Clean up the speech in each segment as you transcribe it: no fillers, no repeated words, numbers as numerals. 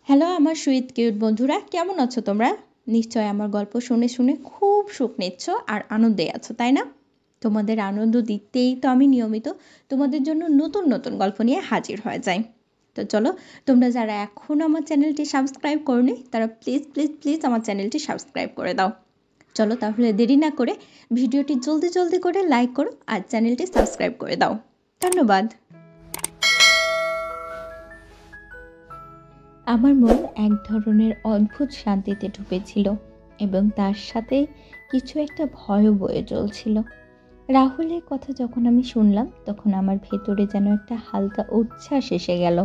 Hello আমার sweet cute বন্ধুরা, কেমন আছো তোমরা? নিশ্চয় আমার গল্প শুনে শুনে খুব সুখ নিচ্ছ আর আনন্দে আছো, তাই না? তোমাদের আনন্দ দিতেই তো আমি নিয়মিত তোমাদের জন্য নতুন নতুন গল্প নিয়ে হাজির হয়ে যাই। তো চলো, তোমরা যারা এখনও আমার চ্যানেলটি সাবস্ক্রাইব করোনি তারা প্লিজ প্লিজ প্লিজ আমার চ্যানেলটি সাবস্ক্রাইব করে দাও। চলো তাহলে দেরি না করে ভিডিওটি জলদি জলদি করে লাইক করো আর চ্যানেলটি সাবস্ক্রাইব করে দাও। ধন্যবাদ। আমার মন এক ধরনের অদ্ভুত শান্তিতে ডুবেছিল এবং তার সাথে কিছু একটা ভয়ও বয়ে চলছিল। রাহুলের কথা যখন আমি শুনলাম তখন আমার ভেতরে যেন একটা হালকা উচ্ছ্বাস এসে গেল।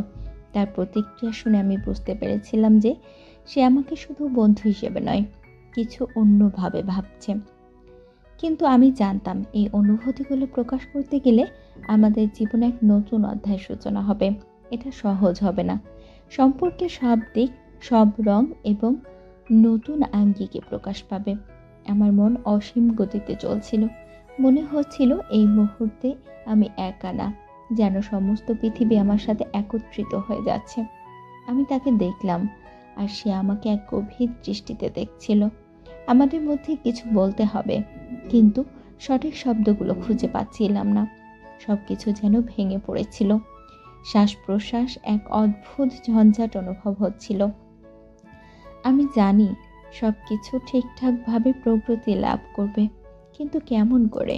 তার প্রতিক্রিয়া শুনে আমি বুঝতে পেরেছিলাম যে সে আমাকে শুধু বন্ধু হিসেবে নয়, কিছু অন্যভাবে ভাবছে। কিন্তু আমি জানতাম এই অনুভূতিগুলো প্রকাশ করতে গেলে আমাদের জীবনে এক নতুন অধ্যায়ের সূচনা হবে। এটা সহজ হবে না। সম্পর্কের সব দিক, সব রং এবং নতুন আঙ্গিকে প্রকাশ পাবে। আমার মন অসীম গতিতে চলছিল। মনে হচ্ছিল এই মুহূর্তে আমি একা না, যেন সমস্ত পৃথিবী আমার সাথে একত্রিত হয়ে যাচ্ছে। আমি তাকে দেখলাম আর সে আমাকে এক গভীর দৃষ্টিতে দেখছিল। আমাদের মধ্যে কিছু বলতে হবে, কিন্তু সঠিক শব্দগুলো খুঁজে পাচ্ছিলাম না। সব কিছু যেন ভেঙে পড়েছিল। শ্বাস প্রশ্বাস এক অদ্ভুত ঝঞ্ঝাট অনুভব হচ্ছিল। আমি জানি সব কিছু ঠিকঠাকভাবে প্রগতি লাভ করবে, কিন্তু কেমন করে?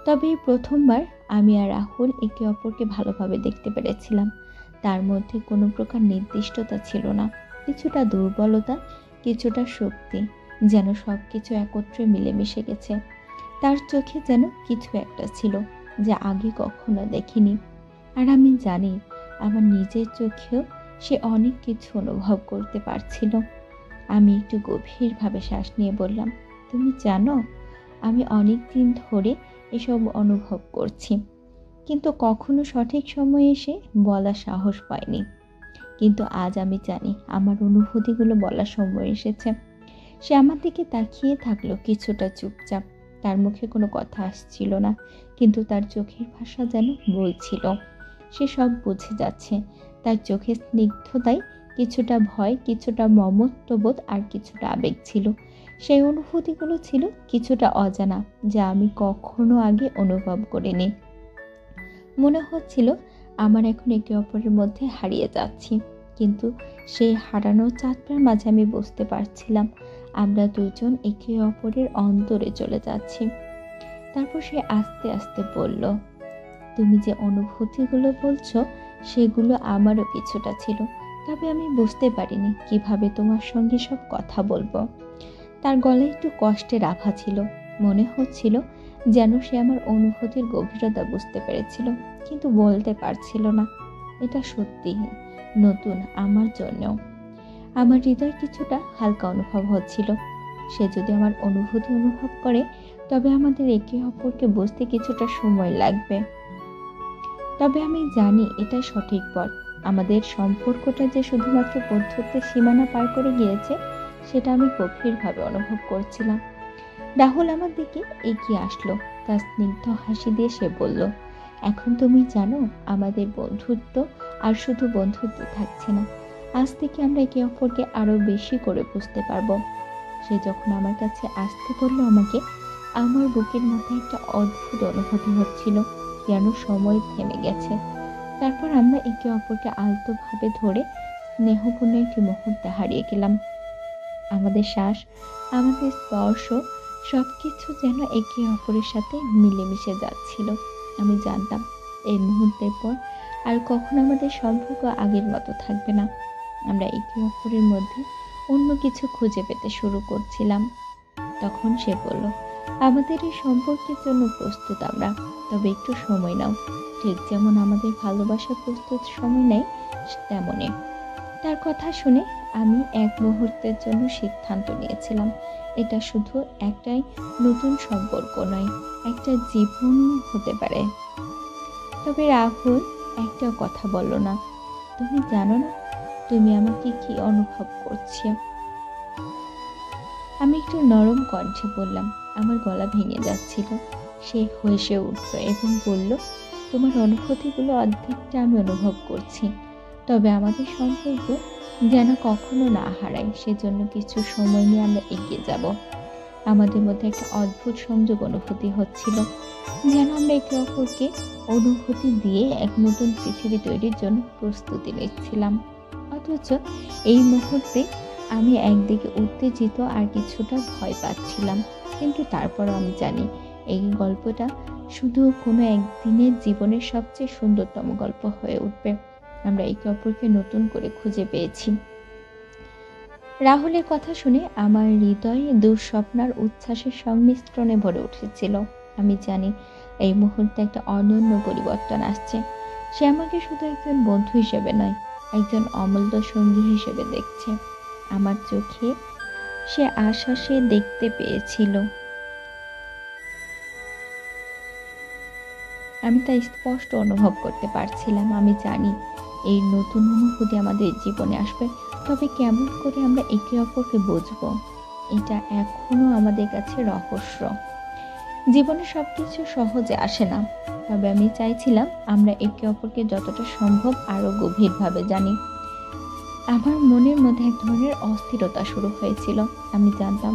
তবে এই প্রথমবার আমি আর রাহুল একে অপরকে ভালোভাবে দেখতে পেরেছিলাম। তার মধ্যে কোনো প্রকার নির্দিষ্টতা ছিল না, কিছুটা দুর্বলতা, কিছুটা শক্তি, যেন সব কিছু একত্রে মিলেমিশে গেছে। তার চোখে যেন কিছু একটা ছিল যা আগে কখনো দেখিনি। আর আমি জানি আমার নিজের চোখেও সে অনেক কিছু অনুভব করতে পারছিল। আমি একটু গভীরভাবে শ্বাস নিয়ে বললাম, তুমি জানো, আমি অনেক দিন ধরে এসব অনুভব করছি, কিন্তু কখনো সঠিক সময়ে এসে বলার সাহস পাইনি। কিন্তু আজ আমি জানি আমার অনুভূতিগুলো বলার সময় এসেছে। সে আমার দিকে তাকিয়ে থাকলো, কিছুটা চুপচাপ। তার মুখে কোনো কথা আসছিল না, কিন্তু তার চোখের ভাষা যেন বলছিল সে সব বুঝে যাচ্ছে। তার চোখে স্নিগ্ধতায় কিছুটা ভয়, কিছুটা মমত্ববোধ আর কিছুটা আবেগ ছিল। সেই অনুভূতিগুলো ছিল কিছুটা অজানা, যা আমি কখনো আগে অনুভব করিনি। মনে হচ্ছিল আমার এখন একে অপরের মধ্যে হারিয়ে যাচ্ছি, কিন্তু সেই হারানোর যাত্রার মাঝে আমি বুঝতে পারছিলাম আমরা দুজন একে অপরের অন্তরে চলে যাচ্ছি। তারপর সে আস্তে আস্তে বলল, তুমি যে অনুভূতিগুলো বলছো সেগুলো আমারও কিছুটা ছিল, তবে আমি বুঝতে পারিনি কিভাবে তোমার সঙ্গে সব কথা বলবো। তার গলায় একটু কষ্টের আভা ছিল। মনে হচ্ছিল যেন সে আমার অনুভূতির গভীরতা বুঝতে পেরেছিল, কিন্তু বলতে পারছিল না। এটা সত্যি নতুন আমার জন্যও। আমার হৃদয় কিছুটা হালকা অনুভব হচ্ছিল। সে যদি আমার অনুভূতি অনুভব করে তবে আমাদের একে অপরকে বুঝতে কিছুটা সময় লাগবে। তবে আমি জানি এটাই সঠিক পথ। আমাদের সম্পর্কটা যে শুধুমাত্র বন্ধুত্বের সীমানা পার করে গিয়েছে সেটা আমি গভীরভাবে অনুভব করছিলাম। রাহুল আমার দিকে এগিয়ে আসলো। তার স্নিগ্ধ হাসি দিয়ে সে বলল, এখন তুমি জানো আমাদের বন্ধুত্ব আর শুধু বন্ধুত্ব থাকছে না, আজ থেকে আমরা একে অপরকে আরো বেশি করে বুঝতে পারবো। সে যখন আমার কাছে আসতে বললো আমাকে, আমার বুকের মধ্যে একটা অদ্ভুত অনুভূতি হচ্ছিল, যেন সময় থেমে গেছে। তারপর আমরা একে অপরকে আলতোভাবে ধরে স্নেহপূর্ণ একটি মুহূর্তে হারিয়ে গেলাম। আমাদের শ্বাস, আমাদের স্পর্শ, সবকিছু যেন একে অপরের সাথে মিলেমিশে যাচ্ছিল। আমি জানতাম এই মুহূর্তের পর আর কখনো আমাদের সম্পর্ক আগের মতো থাকবে না। আমরা একে অপরের মধ্যে অন্য কিছু খুঁজে পেতে শুরু করছিলাম। তখন সে বলল, আমাদের এই সম্পর্কের জন্য প্রস্তুত আমরা, তবে একটু সময় নাও। ঠিক যেমন আমাদের ভালোবাসা প্রস্তুত সময় নেয় তেমনই। তার কথা শুনে আমি এক মুহূর্তের জন্য সিদ্ধান্ত নিয়েছিলাম, এটা শুধু একটাই নতুন সম্পর্ক নয়, একটা জীবন হতে পারে। তবে রাহুল একটাও কথা বলল না। তুমি জানো না তুমি আমাকে কি অনুভব করছো? আমি একটু নরম কণ্ঠে বললাম, আমার গলা ভেঙে যাচ্ছিল। সে হেসে উঠল এবং বলল, তোমার অনুভূতিগুলো অর্ধেকটা আমি অনুভব করছি, তবে আমাদের সম্পর্ক যেন কখনো না হারাই। সেজন্য কিছু সময় নিয়ে আমরা এগিয়ে যাব। আমাদের মধ্যে একটা অদ্ভুত সংযোগ অনুভূতি হচ্ছিল, যেন আমরা একে অপরকে অনুভূতি দিয়ে এক নতুন পৃথিবী তৈরির জন্য প্রস্তুতি নিচ্ছিলাম। অথচ এই মুহূর্তে আমি একদিকে উত্তেজিত আর কিছুটা ভয় পাচ্ছিলাম, কিন্তু তারপরও আমি জানি এই গল্পটা শুধু কোনো একদিনের জীবনের সবচেয়ে সুন্দরতম গল্প হয়ে উঠবে। আমরা একে অপরকে নতুন করে খুঁজে পেয়েছি। রাহুলের কথা শুনে আমার হৃদয়ে দুঃস্বপ্নার উচ্ছ্বাসের সংমিশ্রণে ভরে উঠেছিল। আমি জানি এই মুহূর্তে একটা অনন্য পরিবর্তন আসছে। সে আমাকে শুধু একজন বন্ধু হিসেবে নয়, একজন অমূল্য সঙ্গী হিসেবে দেখছে। আমার চোখে সে আশা সে দেখতে পেয়েছিল। আমি তা স্পষ্ট অনুভব করতে পারছিলাম। আমি জানি এই নতুন অনুভূতি আমাদের জীবনে আসবে, তবে কেমন করে আমরা একে অপরকে বুঝবো, এটা এখনো আমাদের কাছে রহস্য। জীবনে সবকিছু সহজে আসে না, তবে আমি চাইছিলাম আমরা একে অপরকে যতটা সম্ভব আরো গভীরভাবে জানি। আমার মনের মধ্যে এক ধরনের অস্থিরতা শুরু হয়েছিল। আমি জানতাম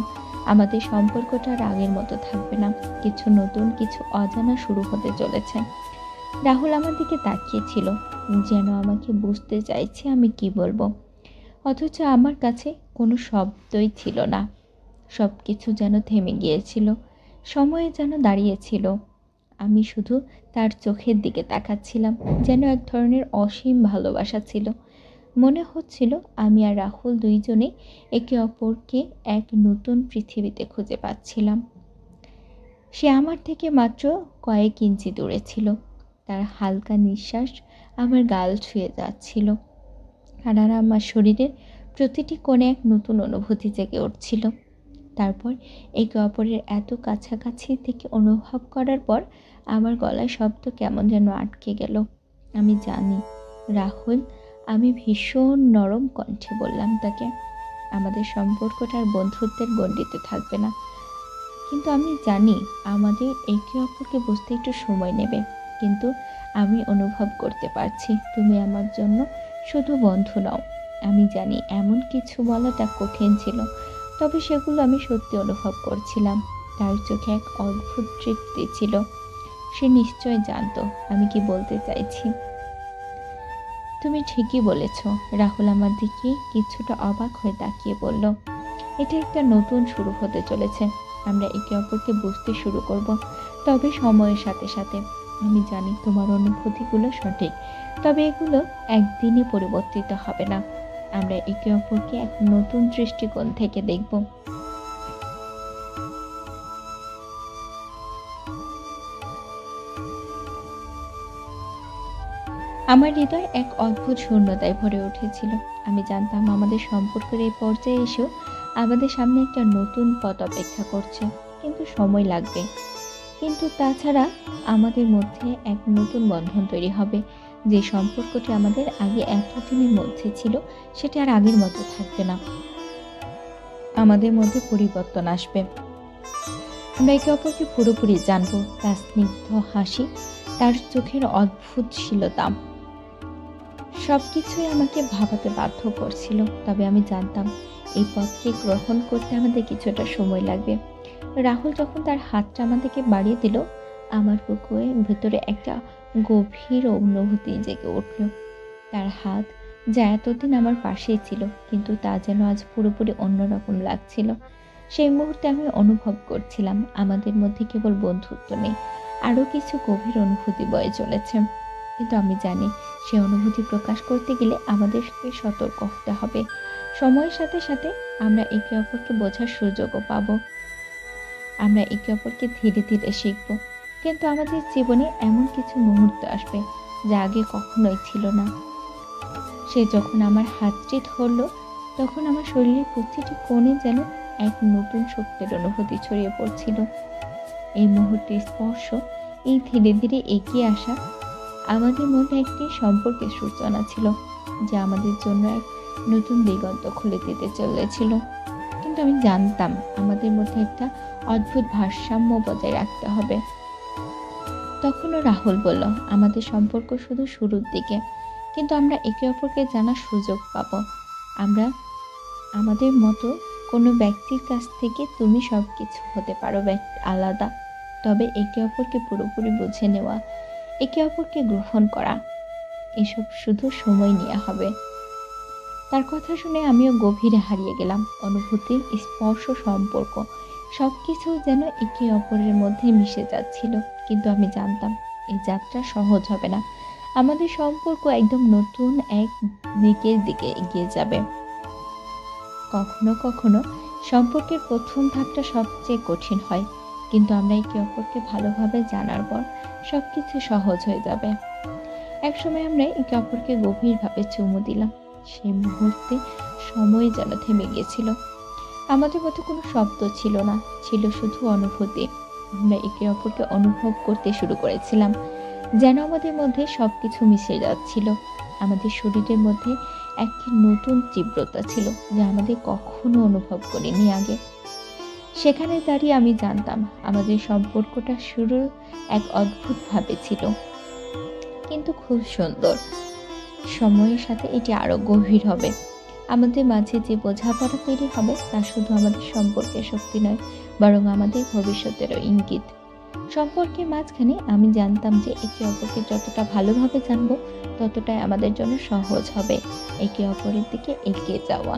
আমাদের সম্পর্কটা আর আগের মতো থাকবে না। কিছু নতুন, কিছু অজানা শুরু হতে চলেছে। রাহুল আমার দিকে তাকিয়েছিল, যেন আমাকে বুঝতে চাইছে আমি কি বলবো। অথচ আমার কাছে কোনো শব্দই ছিল না। সব কিছু যেন থেমে গিয়েছিল, সময়ে যেন দাঁড়িয়েছিল। আমি শুধু তার চোখের দিকে তাকাচ্ছিলাম, যেন এক ধরনের অসীম ভালোবাসা ছিল। মনে হচ্ছিল আমি আর রাহুল দুইজনেই একে অপরকে এক নতুন পৃথিবীতে খুঁজে পাচ্ছিলাম। সে আমার থেকে মাত্র কয়েক ইঞ্চি দূরে ছিল। তার হালকা নিঃশ্বাস আমার গাল ছুঁয়ে যাচ্ছিল, আর আমার শরীরের প্রতিটি কোণে এক নতুন অনুভূতি জেগে উঠছিল। তারপর একে অপরের এত কাছাকাছি থেকে অনুভব করার পর আমার গলায় শব্দ কেমন যেন আটকে গেল। আমি জানি রাহুল, আমি ভীষণ নরম কণ্ঠে বললাম তাকে, আমাদের সম্পর্কটা আর বন্ধুত্বের গণ্ডিতে থাকবে না। কিন্তু আমি জানি আমাদের একে অপরকে বুঝতে একটু সময় নেবে। কিন্তু আমি অনুভব করতে পারছি তুমি আমার জন্য শুধু বন্ধু নও। আমি জানি এমন কিছু বলাটা কঠিন ছিল, তবে সেগুলো আমি সত্যি অনুভব করছিলাম। তার চোখে এক অদ্ভুত তৃপ্তি ছিল। সে নিশ্চয় জানতো আমি কি বলতে চাইছি। তুমি ঠিকই বলেছ। রাহুল আমার দিকে কিছুটা অবাক হয়ে তাকিয়ে বলল, এটা একটা নতুন শুরু হতে চলেছে। আমরা একে অপরকে বুঝতে শুরু করব, তবে সময়ের সাথে সাথে। আমি জানি তোমার অনুভূতিগুলো সঠিক, তবে এগুলো একদিনই পরিবর্তিত হবে না। আমরা একে অপরকে এক নতুন দৃষ্টিকোণ থেকে দেখব। আমার হৃদয় এক অদ্ভুত শূন্যতায় ভরে উঠেছিল। আমি জানতাম আমাদের সম্পর্কের এই পর্যায়ে এসেও আমাদের সামনে একটা নতুন পথ অপেক্ষা করছে, কিন্তু সময় লাগবে। কিন্তু তাছাড়া আমাদের মধ্যে এক নতুন বন্ধন তৈরি হবে। যে সম্পর্কটি আমাদের আগে এতদিনের মধ্যে ছিল, সেটা আর আগের মতো থাকবে না। আমাদের মধ্যে পরিবর্তন আসবে। আমরা একে অপরকে পুরোপুরি জানবো। তার স্নিগ্ধ হাসি, তার চোখের অদ্ভুতশীলতা সবকিছুই আমাকে ভাবাতে বাধ্য করছিল। তবে আমি জানতাম এই পথকে গ্রহণ করতে আমাদের কিছুটা সময় লাগবে। রাহুল যখন তার হাতটা আমাদেরকে বাড়িয়ে দিল, আমার বুকের ভেতরে একটা গভীর অনুভূতি জেগে উঠল। তার হাত, যা এতদিন আমার পাশেই ছিল, কিন্তু তা যেন আজ পুরোপুরি অন্যরকম লাগছিল। সেই মুহূর্তে আমি অনুভব করছিলাম আমাদের মধ্যে কেবল বন্ধুত্ব নেই, আরও কিছু গভীর অনুভূতি বয়ে চলেছে। কিন্তু আমি জানি সে অনুভূতি প্রকাশ করতে গেলে আমাদেরকে সতর্ক হতে হবে। সময়ের সাথে সাথে আমরা একে অপরকে বোঝার সুযোগও পাবো। আমরা একে অপরকে ধীরে ধীরে শিখব। কিন্তু আমাদের জীবনে এমন কিছু মুহূর্ত আসবে যা আগে কখনোই ছিল না। সে যখন আমার হাতটি ধরল, তখন আমার শরীরের প্রতিটি কোণে যেন এক নতুন শক্তির অনুভূতি ছড়িয়ে পড়ছিল। এই মুহূর্তের স্পর্শ, এই ধীরে ধীরে এগিয়ে আসা আমাদের মধ্যে একটি সম্পর্কের সূচনা ছিল, যা আমাদের জন্য এক নতুন দিগন্ত খুলে দিতে চলেছিল। কিন্তু আমি জানতাম আমাদের মধ্যে একটা অদ্ভুত ভারসাম্য বজায় রাখতে হবে। তখনও রাহুল বলল, আমাদের সম্পর্ক শুধু শুরুর দিকে, কিন্তু আমরা একে অপরকে জানার সুযোগ পাব। আমরা আমাদের মতো কোনো ব্যক্তির কাছ থেকে তুমি সব কিছু হতে পারো আলাদা, তবে একে অপরকে পুরোপুরি বুঝে নেওয়া, একে অপরকে গ্রহণ করা, এসব শুধু সময় নেওয়া হবে। তার কথা শুনে আমিও গভীরে হারিয়ে গেলাম। অনুভূতি, স্পর্শ, সম্পর্ক সব কিছু যেন একে অপরের মধ্যে মিশে যাচ্ছিল। কিন্তু আমি জানতাম এই যাত্রা সহজ হবে না। আমাদের সম্পর্ক একদম নতুন এক দিকের দিকে এগিয়ে যাবে। কখনো কখনো সম্পর্কের প্রথম ধাপটা সবচেয়ে কঠিন হয়, কিন্তু আমরা একে অপরকে ভালোভাবে জানার পর সব কিছু সহজ হয়ে যাবে। একসময় আমরা একে অপরকে গভীরভাবে চুমু দিলাম। সেই মুহূর্তে সময় যেন থেমে গিয়েছিল। আমাদের মধ্যে কোনো শব্দ ছিল না, ছিল শুধু অনুভূতি। আমরা একে অপরকে অনুভব করতে শুরু করেছিলাম, যেন আমাদের মধ্যে সবকিছু মিশে যাচ্ছিল। আমাদের শরীরের মধ্যে একটি নতুন তীব্রতা ছিল, যা আমাদের কখনো অনুভব করিনি আগে। সেখানে দাঁড়িয়ে আমি জানতাম আমাদের সম্পর্কটা শুরু এক অদ্ভুতভাবে ছিল, কিন্তু খুব সুন্দর। সময়ের সাথে এটি আরো গভীর হবে। আমাদের মাঝে যে বোঝাপড়া তৈরি হবে তা শুধু আমাদের সম্পর্কের শক্তি নয়, বরং আমাদের ভবিষ্যতেরও ইঙ্গিত। সম্পর্কের মাঝখানে আমি জানতাম যে একে অপরকে যতটা ভালোভাবে জানবো, ততটাই আমাদের জন্য সহজ হবে একে অপরের দিকে এগিয়ে যাওয়া।